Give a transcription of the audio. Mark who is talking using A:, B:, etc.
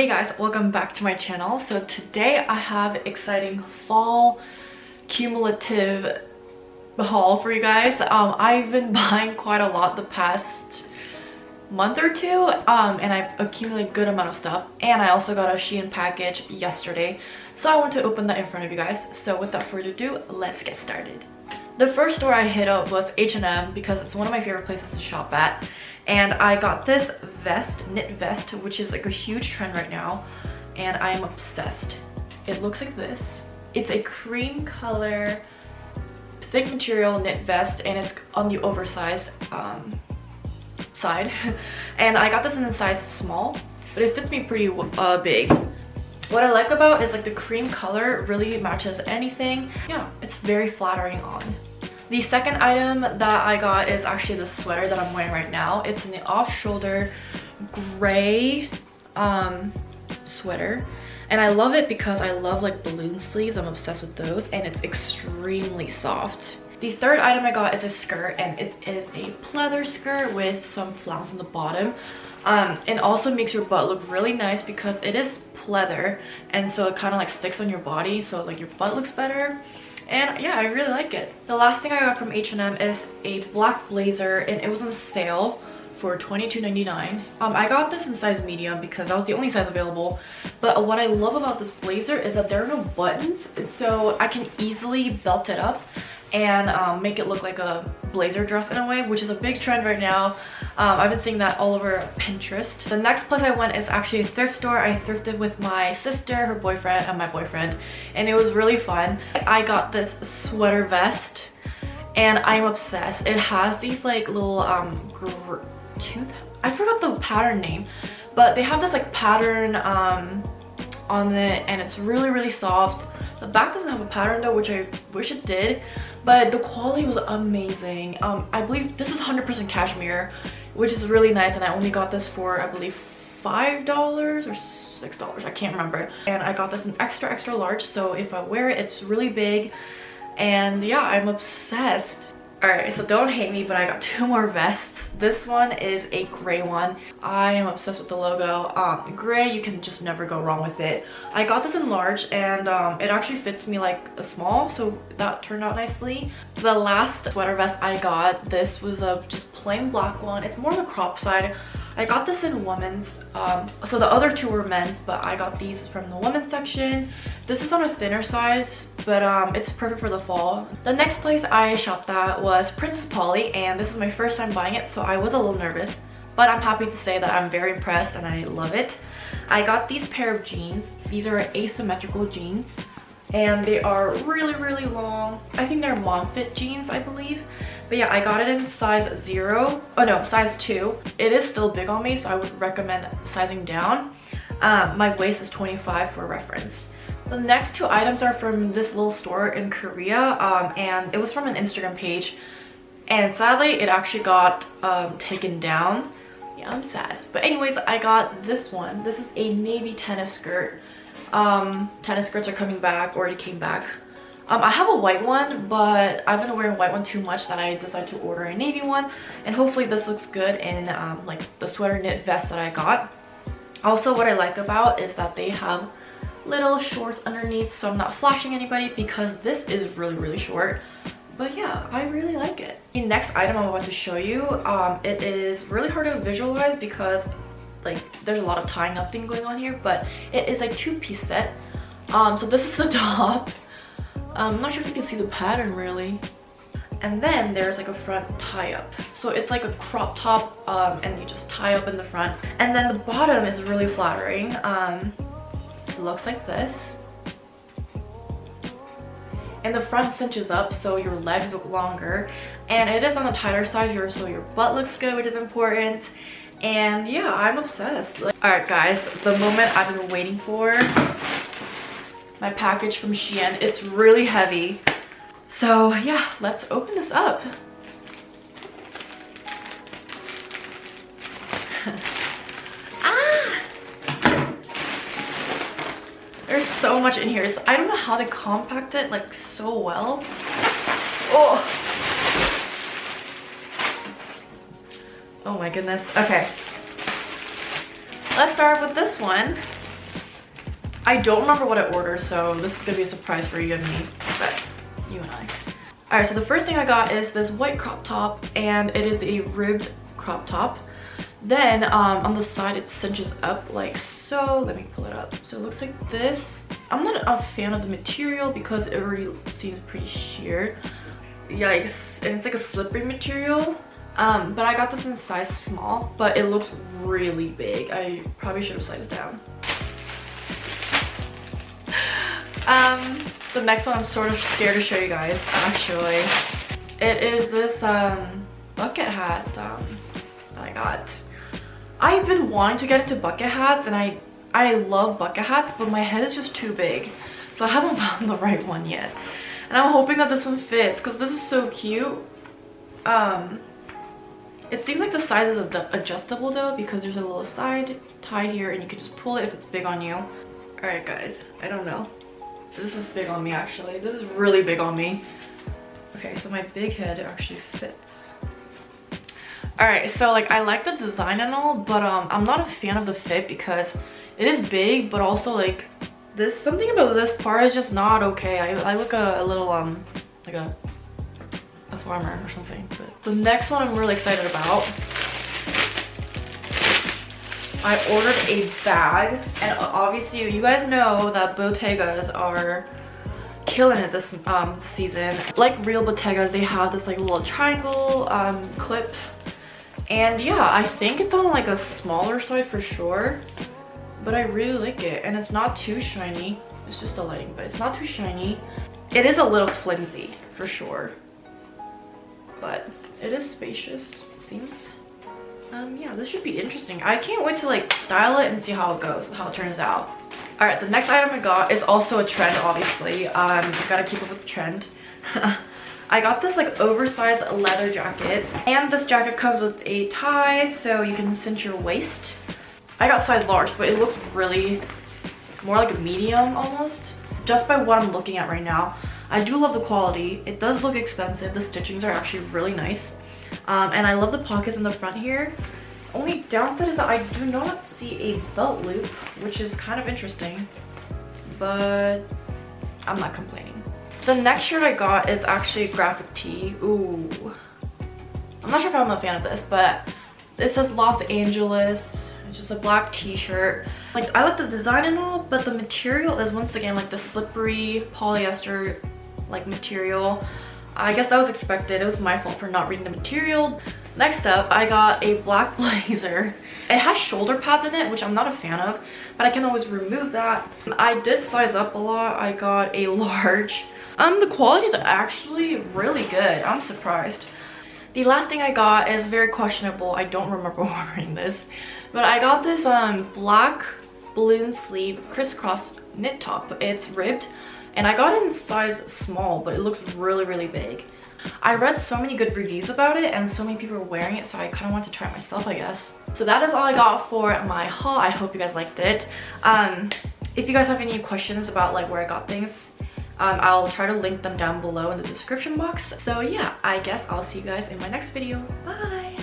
A: Hey guys, welcome back to my channel. So today I have exciting fall cumulative haul for you guys. I've been buying quite a lot the past month or two, and I've accumulated a good amount of stuff, and I also got a Shein package yesterday, so I want to open that in front of you guys. So without further ado, let's get started. The first store I hit up was H&M because it's one of my favorite places to shop at. And I got this vest, knit vest, which is like a huge trend right now, and I'm obsessed. It looks like this. It's a cream color, thick material knit vest, and it's on the oversized side. And I got this in the size small, but it fits me pretty big. What I like about is like the cream color really matches anything. Yeah, it's very flattering on. The second item that I got is actually the sweater that I'm wearing right now. It's an off-shoulder gray sweater, and I love it because I love like balloon sleeves. I'm obsessed with those, and it's extremely soft. The third item I got is a skirt, and it is a pleather skirt with some flounce on the bottom. It also makes your butt look really nice because it is pleather, and so it kind of like sticks on your body, so like your butt looks better. And yeah, I really like it. The last thing I got from H&M is a black blazer, and it was on sale for $22.99. I got this in size medium because that was the only size available. But what I love about this blazer is that there are no buttons, so I can easily belt it up and make it look like a blazer dress in a way, which is a big trend right now. I've been seeing that all over Pinterest. The next place I went is actually a thrift store. I thrifted with my sister, her boyfriend, and my boyfriend, and it was really fun. I got this sweater vest, and I'm obsessed. It has these like little I forgot the pattern name, but they have this like pattern on it, and it's really soft. The back doesn't have a pattern though, which I wish it did, but the quality was amazing. I believe this is 100% cashmere, which is really nice, and I only got this for, I believe, $5 or $6, I can't remember. And I got this in extra large, so if I wear it, it's really big, and yeah, I'm obsessed. Alright, so don't hate me, but I got two more vests. This one is a gray one. I am obsessed with the logo. Gray, you can just never go wrong with it. I got this in large, and it actually fits me like a small, so that turned out nicely. The last sweater vest I got, this was a just plain black one. It's more on the crop side. I got this in women's, so the other two were men's, but I got these from the women's section. This is on a thinner size, but it's perfect for the fall. The next place I shopped at was Princess Polly, and this is my first time buying it, so I was a little nervous, but I'm happy to say that I'm very impressed and I love it. I got these pair of jeans. These are asymmetrical jeans, and they are really long. I think they're mom fit jeans, I believe. But yeah, I got it in size size 2. It is still big on me, so I would recommend sizing down. My waist is 25 for reference. The next two items are from this little store in Korea, and it was from an Instagram page, and sadly it actually got taken down. Yeah, I'm sad. But anyways, I got this one. This is a navy tennis skirt. Tennis skirts are coming back, already came back. I have a white one, but I've been wearing white one too much that I decided to order a navy one, and hopefully this looks good in like the sweater knit vest that I got. Also, what I like about is that they have little shorts underneath, so I'm not flashing anybody because this is really short. But yeah, I really like it. The next item I want to show you, it is really hard to visualize because like there's a lot of tying up thing going on here, but it is a two-piece set. So this is the top. I'm not sure if you can see the pattern really. And then there's like a front tie-up. So it's like a crop top, and you just tie up in the front. And then the bottom is really flattering. It looks like this. And the front cinches up so your legs look longer. And it is on the tighter side so your butt looks good, which is important. And yeah, I'm obsessed. Alright guys, the moment I've been waiting for. My package from Shein. It's really heavy. So yeah, let's open this up. There's so much in here. I don't know how they compact it like so well. Oh my goodness. Okay. Let's start with this one. I don't remember what I ordered, so this is gonna be a surprise for you and me, but you and I. Alright, so the first thing I got is this white crop top, and it is a ribbed crop top. Then on the side it cinches up like so. Let me pull it up. So it looks like this. I'm not a fan of the material because it already seems pretty sheer. Yikes. And it's like a slippery material. But I got this in size small, but it looks really big. I probably should have sized down. The next one I'm sort of scared to show you guys, actually. It is this bucket hat that I got. I've been wanting to get into bucket hats, and I love bucket hats, but my head is just too big. So I haven't found the right one yet. And I'm hoping that this one fits, because this is so cute. It seems like the size is adjustable though, because there's a little side tie here and you can just pull it if it's big on you. Alright guys, I don't know. This is big on me actually. This is really big on me. Okay, so my big head actually fits. Alright, so like I like the design and all, but I'm not a fan of the fit because it is big, but also like this, something about this part is just not okay. I look a little like a farmer or something. But the next one I'm really excited about. I ordered a bag, and obviously you guys know that Bottegas are killing it this season. Like real Bottegas, they have this like little triangle clip, and yeah, I think it's on like a smaller side for sure, but I really like it, and it's not too shiny. It's just a lighting, but it's not too shiny. It is a little flimsy for sure, but it is spacious, it seems. Yeah, this should be interesting. I can't wait to like style it and see how it goes, how it turns out. All right, the next item I got is also a trend, obviously. Gotta keep up with the trend. I got this like oversized leather jacket, and this jacket comes with a tie so you can cinch your waist. I got size large, but it looks really more like a medium almost. Just by what I'm looking at right now, I do love the quality. It does look expensive. The stitchings are actually really nice. And I love the pockets in the front here. Only downside is that I do not see a belt loop, which is kind of interesting, but I'm not complaining. The next shirt I got is actually a graphic tee. Ooh. I'm not sure if I'm a fan of this, but it says Los Angeles. It's just a black t-shirt. Like, I like the design and all, but the material is once again like the slippery polyester like material. I guess that was expected. It was my fault for not reading the material. Next up, I got a black blazer. It has shoulder pads in it, which I'm not a fan of, but I can always remove that. I did size up a lot. I got a large. The quality is actually really good. I'm surprised. The last thing I got is very questionable. I don't remember ordering this, but I got this black balloon sleeve crisscross knit top. It's ribbed. And I got it in size small, but it looks really, really big. I read so many good reviews about it and so many people were wearing it, so I kind of want to try it myself, I guess. So that is all I got for my haul. I hope you guys liked it. If you guys have any questions about like where I got things, I'll try to link them down below in the description box. So yeah, I guess I'll see you guys in my next video. Bye!